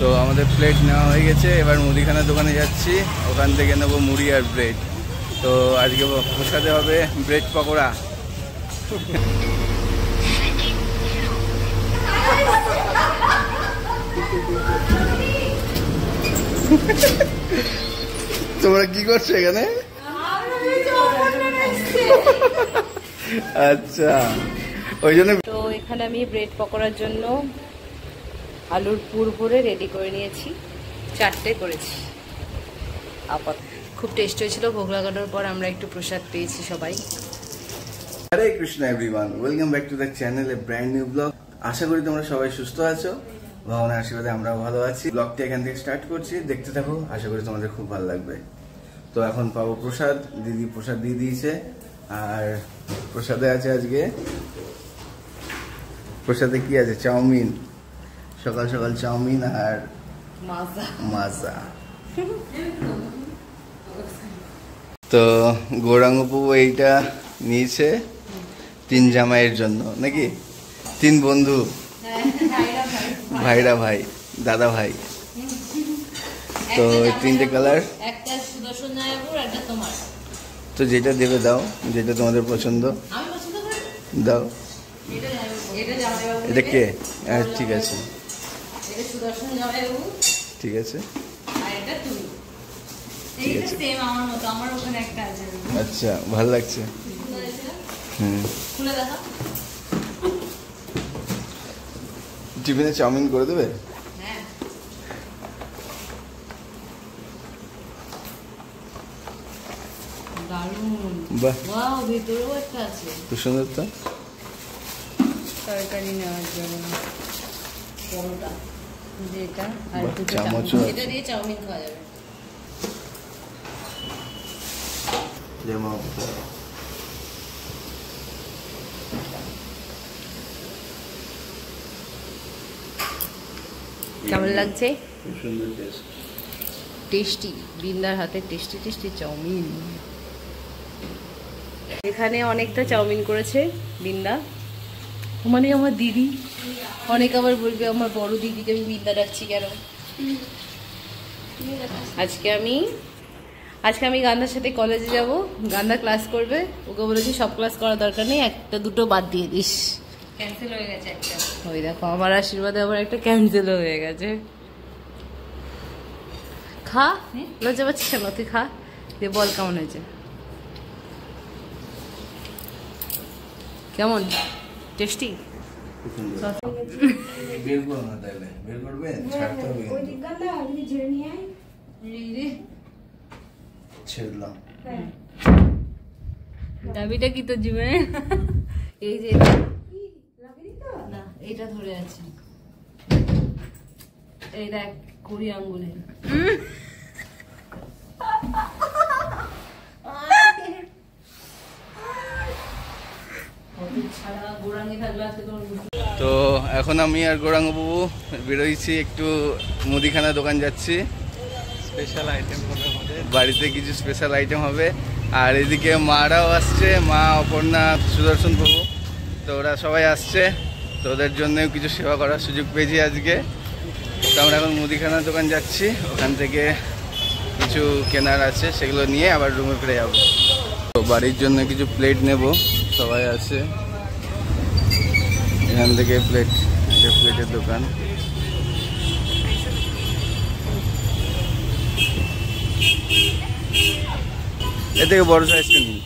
তো আমাদের প্লেট নেওয়া হয়ে গেছে, এবার মুদিখানার দোকানে যাচ্ছি, ওখান থেকে নেবো মুড়ি আর ব্রেড। তো আজকে প্রসাদে হবে ব্রেড পকোড়া। তোমরা কি করছো এখানে? আচ্ছা, ওই জন্য। তো এখানে আমি ব্রেড পকোড়ার জন্য আলুর পুর ভরে রেডি করে নিয়েছি, 4টে করেছি আপাতত। খুব টেস্ট হয়েছিল। ভোগ লাগানোর পর আমরা একটু প্রসাদ পেয়েছি সবাই। Hare Krishna everyone, welcome back to the channel, a brand new blog. আশা করি তোমরা সবাই সুস্থ আছো, ভগবানের আশীর্বাদে আমরাও ভালো আছি। ব্লগটি এখান থেকে স্টার্ট করছি, দেখতে থাকো, আশা করি তোমাদের খুব ভালো লাগবে। তো এখন পাবো প্রসাদ, দিদি প্রসাদ দিয়ে দিয়েছে। আর প্রসাদে আছে আজকে, প্রসাদে কি আছে? চাউমিন, সকাল সকাল চাউমিন আর মাজা। তো গৌরাঙ্গপু এইটা নিয়েছে 3 জামাইয়ের জন্য, নাকি 3 বন্ধু, ভাইরা ভাই, দাদা ভাই। তো 3টে কালার, একটা সুদর্শন জামাইবাবুর, একটা তোমার। তো যেটা দেবে দাও, যেটা তোমাদের পছন্দ আমি পছন্দ করি দাও। এটা জামাইবাবু, এটা কে? ঠিক আছে, এটা সুদর্শন জামাইবাবু, ঠিক আছে, আর এটা তুমি। ঠিক এইটা আছে। সেম আমার মতো, আমার ওখানে একটা আছে। আচ্ছা, ভালো লাগছে। খুলে দেখা। টিফিনে চাউমিন করে দেবে? হ্যাঁ, দারুণ। বাহ, ওয়াও, ভিতরেও একটা আছে। খুব সুন্দর তো। তরকারি নেওয়ার জন্য পরোটা, যেটা আর বাহ, দুটো চামচও চামচ, আছে। এটা দিয়ে চাউমিন খাওয়া যাবে। যেমন কেমন লাগছে? খুব সুন্দর টেস্ট। টেস্টি, বৃন্দার হাতে টেস্টি টেস্টি চাউমিন। এখানে অনেকটা চাউমিন করেছে বৃন্দা, মানে আমার দিদি। অনেক আবার বলবে আমার বড় দিদিকে আমি বৃন্দা ডাকছি কেন। আজকে আমি গান্ধার সাথে কলেজে যাব, গান্ধা ক্লাস করবে। ওকে বলেছি সব ক্লাস করার দরকার নেই, 1-2 বাদ দিয়ে দিস। ক্যান্সেল হয়ে গেছে একটা। ওই দেখো, আমার আশীর্বাদে আবার একটা ক্যান্সেল হয়ে গেছে। খা, লজ্জা পাচ্ছিস কেন? তুই খা, দিয়ে বল কেমন হয়েছে। কেমন টেস্টি? বের করো না, তাহলে বের করবে, ছাড়তে হবে কিন্তু। ছেড়লাম। দাবিটা কি তো জিমে? এই যে না, এইটা ধরে আছে, এই দেখ 20 আঙ্গুলে। তো এখন আমি আর গৌরাঙ্গবাবু বেরোইছি, একটু মুদিখানা দোকান যাচ্ছি। স্পেশাল আইটেম হবে আমাদের বাড়িতে, কিছু স্পেশাল আইটেম হবে। আর এদিকে মারাও আসছে, মা, অপর্ণা, সুদর্শন বাবু, তো ওরা সবাই আসছে। তো ওদের জন্যও কিছু সেবা করার সুযোগ পেয়েছি আজকে। তো আমরা এখন মুদিখানা দোকান যাচ্ছি, ওখান থেকে কিছু কেনার আছে, সেগুলো নিয়ে আবার রুমে ফিরে যাবো। তো বাড়ির জন্য কিছু প্লেট নেব, সবাই আছে এখান থেকে। প্লেটের দোকান। এ থেকে বড় সাইজটা নিন।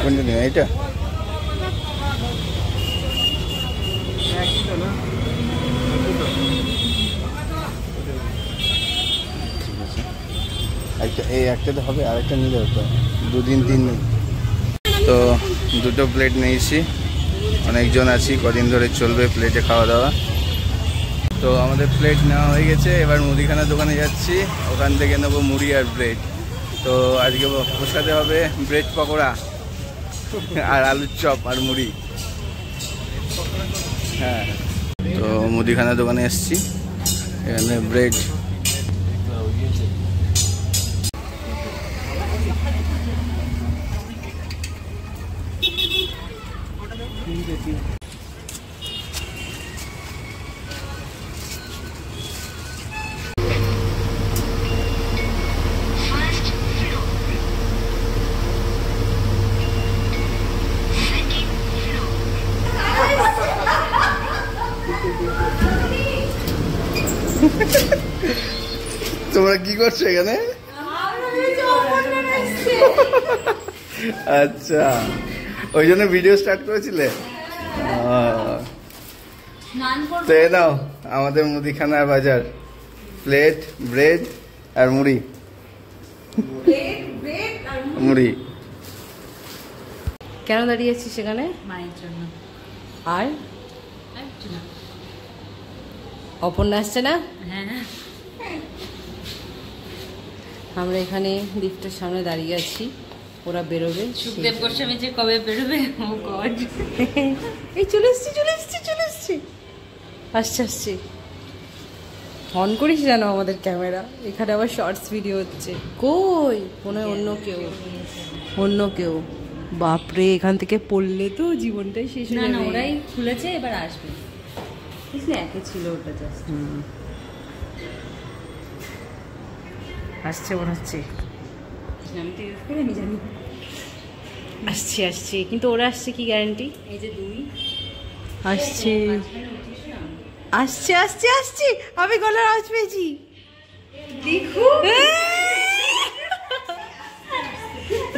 কোনটা নিন? এটা এই একটাতে হবে, আরেকটা নিলে হতো, 2 দিন 3 দিন। তো 2টো প্লেট নিয়েছি, অনেকজন আছি, কদিন ধরে চলবে প্লেটে খাওয়া দাওয়া। তো আমাদের প্লেট নেওয়া হয়ে গেছে, এবার মুদিখানার দোকানে যাচ্ছি, ওখান থেকে নেবো মুড়ি আর ব্রেড। তো আজকে প্রসাদে হবে ব্রেড পকোড়া আর আলুর চপ আর মুড়ি। হ্যাঁ, তো মুদিখানা দোকানে এসেছি, এখানে ব্রেড ইউ। তোমরা কি করছো এখানে? আচ্ছা, ওই জন্য ভিডিও স্টার্ট করেছিলে? তো এ নাও আমাদের মুদিখানার বাজার, প্লেট, ব্রেড আর মুড়ি। মুড়ি। কেন দাঁড়িয়েছি সেখানে? মায়ের জন্য। আর অপর্ণা আসছে না? হ্যাঁ, আমরা এখানে লিফটের সামনে দাঁড়িয়ে আছি, ওরা বেরোবে। সুখদেব গোস্বামী যে কবে বেরোবে, ও গড। এই চলে এসছি, চলে এসছি, চলে এসছি। আসছে আসছে। অন করিস যেন আমাদের ক্যামেরা, এখানে আবার শর্টস ভিডিও হচ্ছে। কই মনে হয় অন্য কেউ, অন্য কেউ। বাপরে, এখান থেকে পড়লে তো জীবনটাই শেষ হয়ে না না, যাবে। ওরাই খুলেছে, এবার আসবে। বুঝলি, একে ছিল ওটা জাস্ট। আসছে মনে হচ্ছে। আমি তো ইউজ করে আমি জানি। আসছে আসছে, কিন্তু ওরা আসছে কি গ্যারান্টি? এই যে 2 আসছে আসছে আসছে আসছে, আমি গলার আওয়াজ পেয়েছি। দেখো,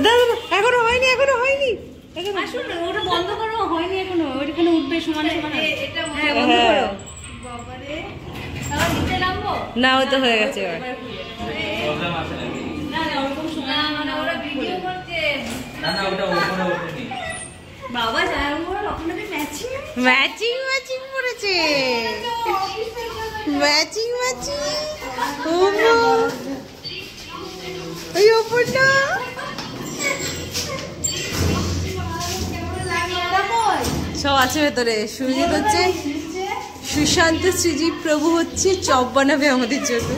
দাদা এখনো হয়নি, এখনো হয়নি। আসুন না, ওটা বন্ধ করো, হয়নি এখনো। ওইখানে উঠবে সমানে সমানে। হ্যাঁ, বন্ধ হ্যাঁ। করো। বাবারে, আবার নিচে নামবো? না, ওই তো হয়ে গেছে এবার। না না, ওরকম শোনা না, ওরা ভিডিও করছে। না না, ওটা ওপরে ওঠেনি। বাবা যায়, ওরা আপনাদের ম্যাচিং। ম্যাচিং ম্যাচিং পড়েছে, ম্যাচিং ম্যাচিং। ওই অপর্ণা সব আছে ভেতরে। সুজিত হচ্ছে, সুশান্ত শ্রীজীব প্রভু হচ্ছে চপ বানাবে আমাদের জন্য,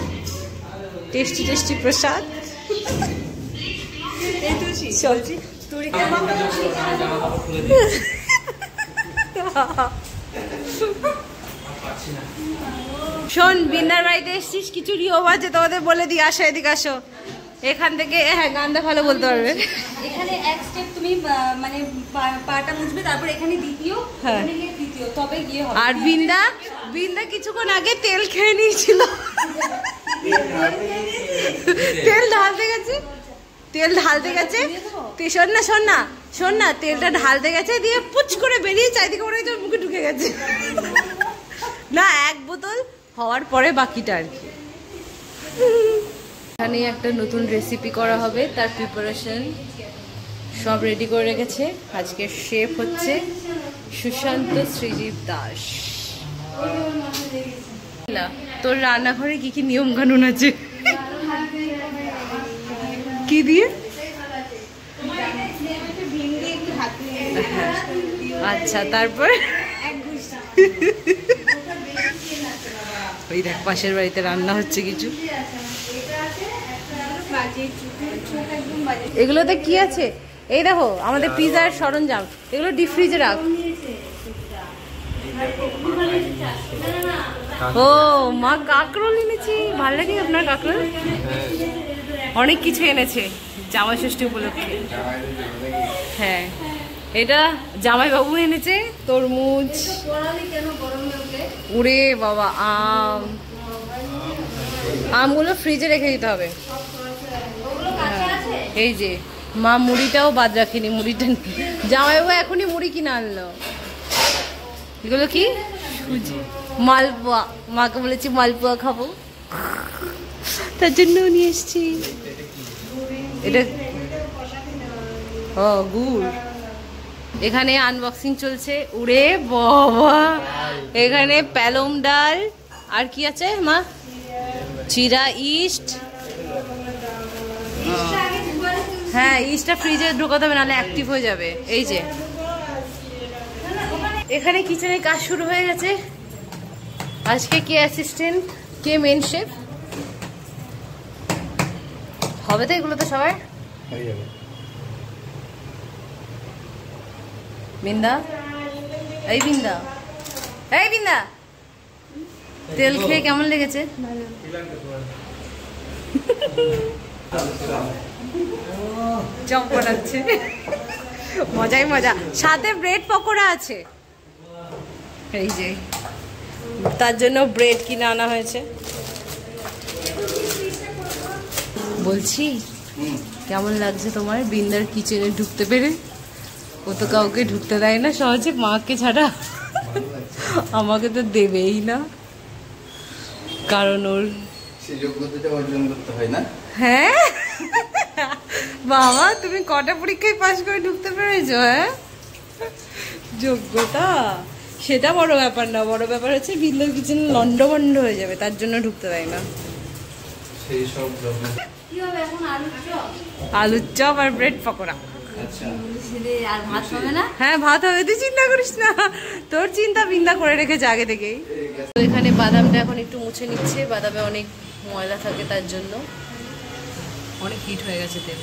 টেস্টি টেস্টি প্রসাদ। চলছি শোন, বিন্দার বাড়িতে এসছিস, কিছু নিয়ম আছে তোমাদের বলে দিই। আসো, এদিকে আসো। এখান থেকে, হ্যাঁ গানটা ভালো বলতে পারবে। এখানে এক স্টেপ তুমি মানে পাটা মুছবে, তারপর এখানে দ্বিতীয়, হ্যাঁ। এখানে গিয়ে তৃতীয়, তবে গিয়ে হবে। আর বিন্দা, বিন্দা কিছুক্ষণ আগে তেল খেয়ে নিয়েছিল, তেল ঢালতে গেছে, তেল ঢালতে গেছে। শোন না শোন না শোন না, তেলটা ঢালতে গেছে, দিয়ে পুচ করে বেরিয়ে চারিদিকে মনে হচ্ছে ওর মুখে ঢুকে গেছে। না, 1 বোতল হওয়ার পরে বাকিটা আর কি। এখানে একটা নতুন রেসিপি করা হবে, তার প্রিপারেশন সব রেডি করে রেখেছে। আজকে শেফ হচ্ছে সুশান্ত শ্রীজীব দাস। তোর রান্নাঘরে কি কি নিয়ম কানুন আছে? কি দিয়ে? আচ্ছা, তারপর ওই দেখ পাশের বাড়িতে রান্না হচ্ছে কিছু। এগুলোতে কি আছে? এই দেখো আমাদের পিজার সরঞ্জাম, এগুলো ডিপ ফ্রিজে রাখ। ও মা, কাঁকরোল এনেছি। ভালো লাগে আপনার কাঁকরোল? অনেক কিছু এনেছে জামাই ষষ্ঠী উপলক্ষে। হ্যাঁ, এটা জামাইবাবু এনেছে। তরমুজ, উড়ে বাবা, আম। আমগুলো ফ্রিজে রেখে দিতে হবে। এই যে মা মুড়িটাও বাদ রাখিনি, মুড়িটা জামাইবাবু এখনই মুড়ি কিনে আনলো। এগুলো কি? সুজি, মালপোয়া। মাকে বলেছি মালপোয়া খাবো, তার জন্য নিয়ে এসছি। এটা ও গুড়। এখানে আনবক্সিং চলছে। উড়ে বাবা, এখানে প্যালম ডাল, আর কি আছে মা? চিরা, ইস্ট। হ্যাঁ, ইস্টটা ফ্রিজে ঢোকাতে হবে, নাহলে অ্যাক্টিভ হয়ে যাবে। এই যে এখানে কিচেনের কাজ শুরু হয়ে গেছে। আজকে কে অ্যাসিস্ট্যান্ট, কে মেন শেফ হবে? তো এগুলো তো সবাই হয়ে যাবে। বিন্দা এই বিন্দা, এই বিন্দা, তেল খেয়ে কেমন লেগেছে? চমকাচ্ছে, মজাই মজা। সাথে ব্রেড পকোড়া আছে, এই যে তার জন্য ব্রেড কিনে আনা হয়েছে। বলছি কেমন লাগছে তোমার বৃন্দার কিচেনে ঢুকতে পেরে? ও তো কাউকে ঢুকতে দেয় না সহজে, মাকে ছাড়া। আমাকে তো দেবেই না, কারণ ওর সেই যোগ্যতাটা অর্জন করতে হয় না। হ্যাঁ বাবা, তুমি কটা পরীক্ষায় পাশ করে ঢুকতে পেরেছো? হ্যাঁ, যোগ্যতা সেটা বড় ব্যাপার না, বড় ব্যাপার হচ্ছে বৃন্দার কিচেনে লন্ডভন্ড হয়ে যাবে, তার জন্য ঢুকতে দেয় না। সেই সব আলুর চপ আর ব্রেড পকোড়া। আচ্ছা, আর ভাত হবে না? হ্যাঁ ভাত হবে, তুই চিন্তা করিস না, তোর চিন্তা বৃন্দা করে রেখেছে আগে থেকেই। তো এখানে বাদামটা এখন একটু মুছে নিচ্ছে, বাদামে অনেক ময়লা থাকে তার জন্য। অনেক হিট হয়ে গেছে তেল।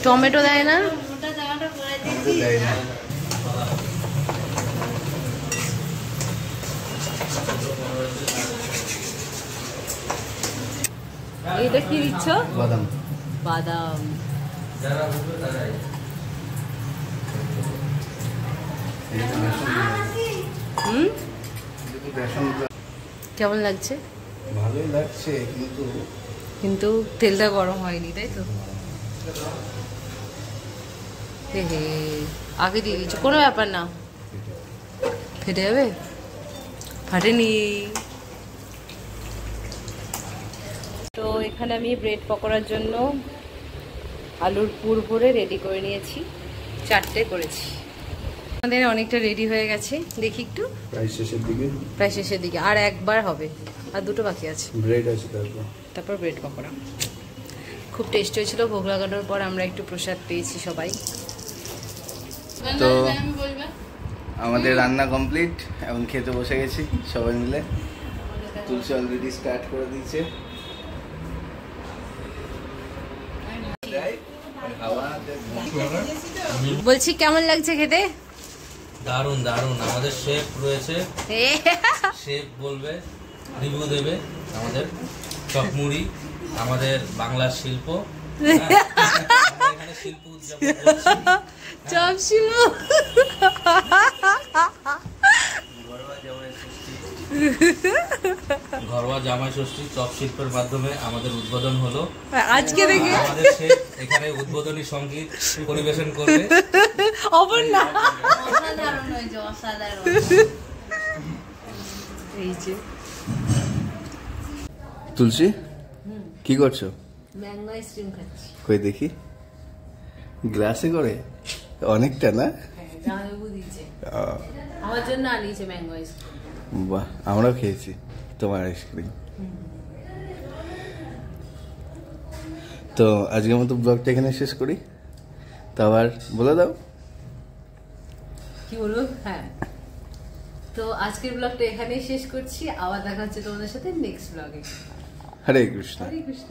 টমেটো দেয় না? ওটা জামাটা পরে দেয় না। এটা কি দিচ্ছ? বাদাম। বাদাম। হুম, কেমন লাগছে? ভালোই লাগছে, কিন্তু কিন্তু তেলটা গরম হয়নি, তাই তো? হে হে, আগে দিয়ে দিচ্ছ, কোনো ব্যাপার না, ফেটে যাবে, ফাটেনি। তো এখানে আমি ব্রেড পকোড়ার জন্য আলুর পুর ভরে রেডি করে নিয়েছি, 4টে করেছি। আমাদের অনেকটা রেডি হয়ে গেছে, দেখি একটু। প্রায় শেষের দিকে, প্রায় শেষের দিকে, আর একবার হবে, আর 2টো বাকি আছে। ব্রেড আছে, তারপর ব্রেড পকোড়া। খুব টেস্ট হয়েছিল, ভোগ লাগানোর পর আমরা একটু প্রসাদ পেয়েছি সবাই। তো আমাদের রান্না কমপ্লিট, এখন খেতে বসে গেছি সবাই মিলে। তুলসী অলরেডি স্টার্ট করে দিয়েছে। বলছি কেমন লাগছে খেতে? দারুন দারুন। আমাদের শেফ রয়েছে, শেফ বলবে, রিভিউ দেবে আমাদের চপমুড়ি, আমাদের বাংলার শিল্প। এখানে শিল্প উদযাপন করছি। চপ শিল্প, ঘরোয়া জামাই ষষ্ঠী চপ শিল্পের মাধ্যমে আমাদের উদ্বোধন হলো আজকে থেকে। আমাদের শেফ এখানে উদ্বোধনী সঙ্গীত পরিবেশন করবে। অপর্ণা, অসাধারণ হয়েছে, অসাধারণ। এই যে তুলসী কি করছো? ম্যাঙ্গো আইসক্রিম খাচ্ছি। কই দেখি, গ্লাসে করে অনেকটা না? জামাইবাবু দিয়েছে, আমার জন্য আনিয়েছে ম্যাঙ্গো আইসক্রিম। বাহ, আমরাও খেয়েছি তোমার আইসক্রিম। তো আজকের মতো ব্লগটা এখানে শেষ করি, তো আবার বলে দাও কি বলবো। হ্যাঁ, তো আজকের ব্লগটা এখানেই শেষ করছি, আবার দেখা হচ্ছে তোমাদের সাথে নেক্সট ব্লগে। হরে কৃষ্ণ। হরে কৃষ্ণ।